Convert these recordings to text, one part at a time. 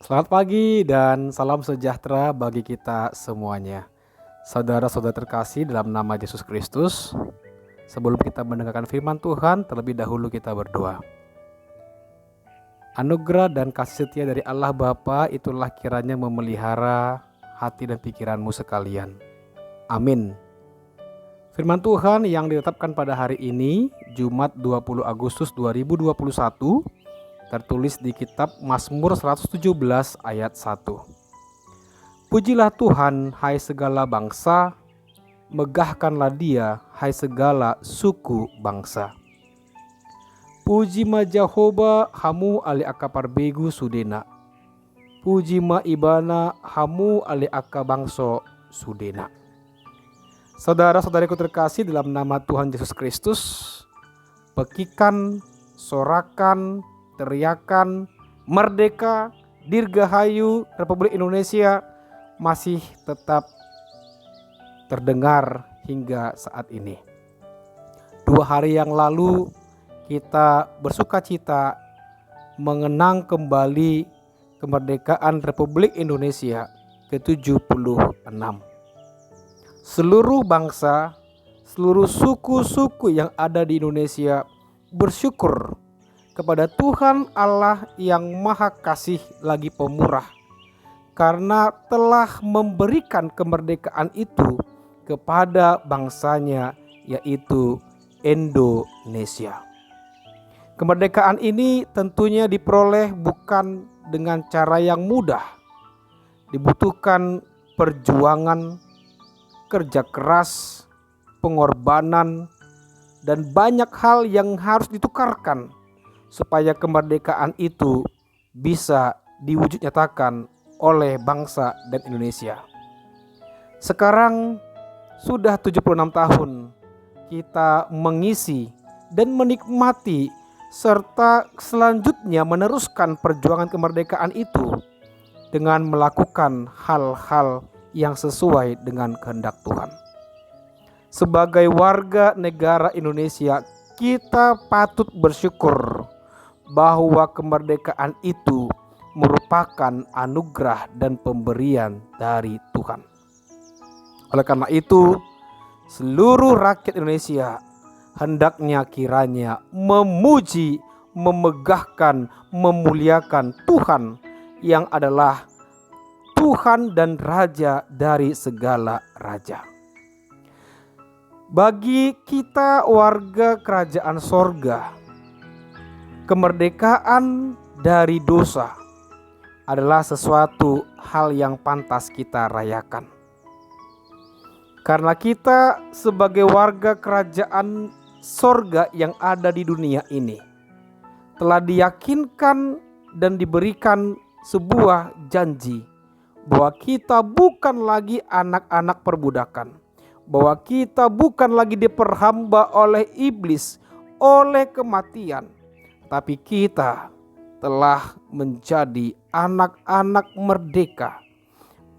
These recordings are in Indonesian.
Selamat pagi dan salam sejahtera bagi kita semuanya. Saudara-saudara terkasih dalam nama Yesus Kristus, sebelum kita mendengarkan firman Tuhan, terlebih dahulu kita berdoa. Anugerah dan kasih setia dari Allah Bapa itulah kiranya memelihara hati dan pikiranmu sekalian. Amin. Firman Tuhan yang ditetapkan pada hari ini, Jumat 20 Agustus 2021, tertulis di kitab Mazmur 117 ayat 1. Pujilah Tuhan, hai segala bangsa, megahkanlah Dia, hai segala suku bangsa. Puji ma Jehovah, hamu ali akapar begu sudena. Puji ma ibana, hamu ali aka bangso sudena. Saudara-saudariku terkasih dalam nama Tuhan Yesus Kristus, pekikan, sorakan, teriakan, merdeka, dirgahayu Republik Indonesia masih tetap terdengar hingga saat ini. 2 hari yang lalu kita bersukacita mengenang kembali kemerdekaan Republik Indonesia ke-76. Seluruh bangsa, seluruh suku-suku yang ada di Indonesia bersyukur kepada Tuhan Allah yang Maha Kasih lagi Pemurah, karena telah memberikan kemerdekaan itu kepada bangsanya, yaitu Indonesia. Kemerdekaan ini tentunya diperoleh bukan dengan cara yang mudah. Dibutuhkan perjuangan, kerja keras, pengorbanan, dan banyak hal yang harus ditukarkan supaya kemerdekaan itu bisa diwujud nyatakan oleh bangsa dan Indonesia. Sekarang sudah 76 tahun kita mengisi dan menikmati serta selanjutnya meneruskan perjuangan kemerdekaan itu dengan melakukan hal-hal yang sesuai dengan kehendak Tuhan. Sebagai warga negara Indonesia, kita patut bersyukur bahwa kemerdekaan itu merupakan anugerah dan pemberian dari Tuhan. Oleh karena itu, seluruh rakyat Indonesia hendaknya kiranya memuji, memegahkan, memuliakan Tuhan yang adalah Tuhan dan Raja dari segala raja. Bagi kita warga kerajaan sorga, kemerdekaan dari dosa adalah sesuatu hal yang pantas kita rayakan. Karena kita sebagai warga kerajaan sorga yang ada di dunia ini telah diyakinkan dan diberikan sebuah janji bahwa kita bukan lagi anak-anak perbudakan, bahwa kita bukan lagi diperhamba oleh iblis, oleh kematian, tapi kita telah menjadi anak-anak merdeka,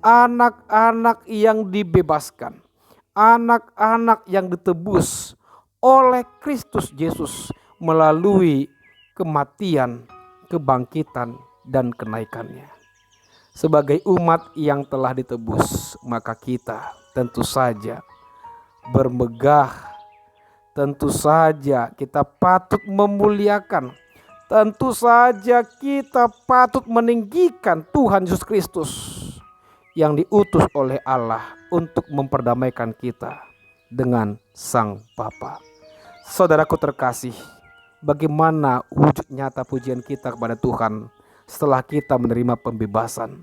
anak-anak yang dibebaskan, anak-anak yang ditebus oleh Kristus Yesus melalui kematian, kebangkitan, dan kenaikannya. Sebagai umat yang telah ditebus, maka kita tentu saja bermegah, tentu saja kita patut memuliakan, tentu saja kita patut meninggikan Tuhan Yesus Kristus yang diutus oleh Allah untuk memperdamaikan kita dengan Sang Bapa. Saudaraku terkasih, bagaimana wujud nyata pujian kita kepada Tuhan setelah kita menerima pembebasan?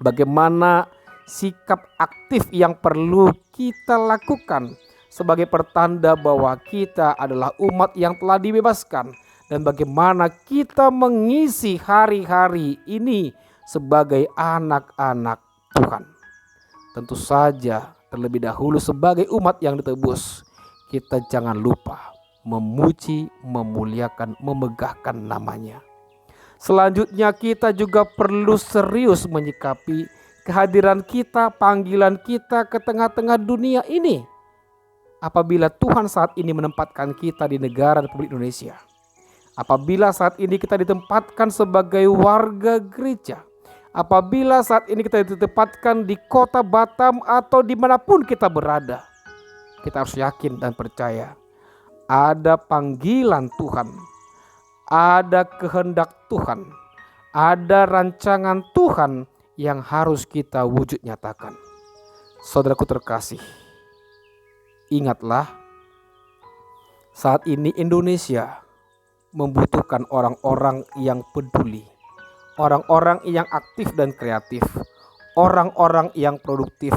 Bagaimana sikap aktif yang perlu kita lakukan sebagai pertanda bahwa kita adalah umat yang telah dibebaskan, dan bagaimana kita mengisi hari-hari ini sebagai anak-anak Tuhan? Tentu saja terlebih dahulu sebagai umat yang ditebus, kita jangan lupa memuji, memuliakan, memegahkan namanya. Selanjutnya kita juga perlu serius menyikapi kehadiran kita, panggilan kita ke tengah-tengah dunia ini. Apabila Tuhan saat ini menempatkan kita di negara Republik Indonesia, apabila saat ini kita ditempatkan sebagai warga gereja, Apabila saat ini kita ditempatkan di kota Batam atau dimanapun kita berada, kita harus yakin dan percaya ada panggilan Tuhan, ada kehendak Tuhan, ada rancangan Tuhan yang harus kita wujud nyatakan. Saudaraku terkasih, ingatlah, saat ini Indonesia membutuhkan orang-orang yang peduli, orang-orang yang aktif dan kreatif, orang-orang yang produktif,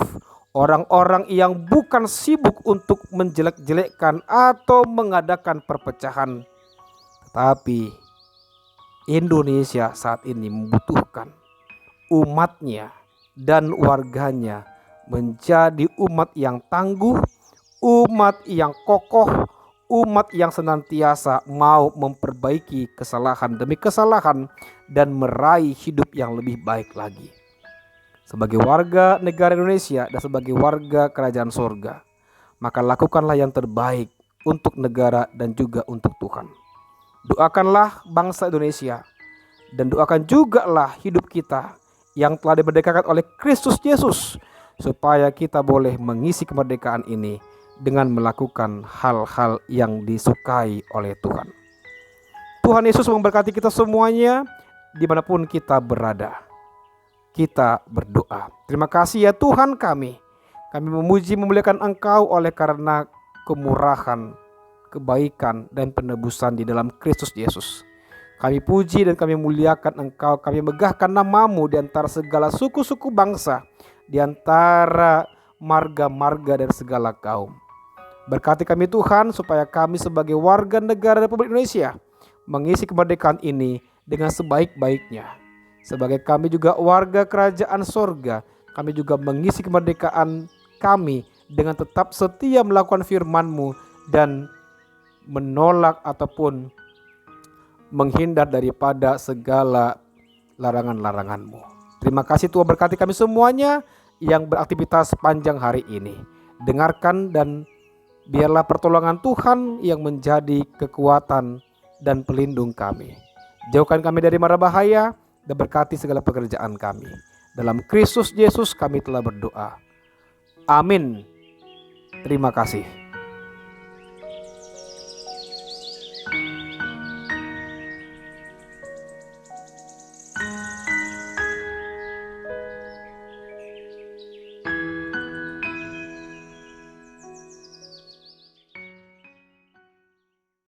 orang-orang yang bukan sibuk untuk menjelek-jelekkan atau mengadakan perpecahan. Tetapi Indonesia saat ini membutuhkan umatnya dan warganya menjadi umat yang tangguh, umat yang kokoh, umat yang senantiasa mau memperbaiki kesalahan demi kesalahan dan meraih hidup yang lebih baik lagi. Sebagai warga negara Indonesia dan sebagai warga kerajaan sorga, maka lakukanlah yang terbaik untuk negara dan juga untuk Tuhan. Doakanlah bangsa Indonesia dan doakan juga lah hidup kita yang telah dimerdekakan oleh Kristus Yesus, supaya kita boleh mengisi kemerdekaan ini dengan melakukan hal-hal yang disukai oleh Tuhan. Tuhan Yesus memberkati kita semuanya dimanapun kita berada. Kita berdoa. Terima kasih ya Tuhan kami. Kami memuji memuliakan Engkau oleh karena kemurahan, kebaikan dan penebusan di dalam Kristus Yesus. Kami puji dan kami muliakan Engkau. Kami megahkan nama-Mu di antara segala suku-suku bangsa, di antara marga-marga dan segala kaum. Berkati kami Tuhan, supaya kami sebagai warga negara Republik Indonesia mengisi kemerdekaan ini dengan sebaik-baiknya. Sebagai kami juga warga kerajaan sorga, kami juga mengisi kemerdekaan kami dengan tetap setia melakukan firman-Mu dan menolak ataupun menghindar daripada segala larangan-larangan-Mu. Terima kasih Tuhan, berkati kami semuanya yang beraktivitas sepanjang hari ini. Dengarkan dan biarlah pertolongan Tuhan yang menjadi kekuatan dan pelindung kami. Jauhkan kami dari mara bahaya dan berkati segala pekerjaan kami. Dalam Kristus Yesus kami telah berdoa. Amin. Terima kasih.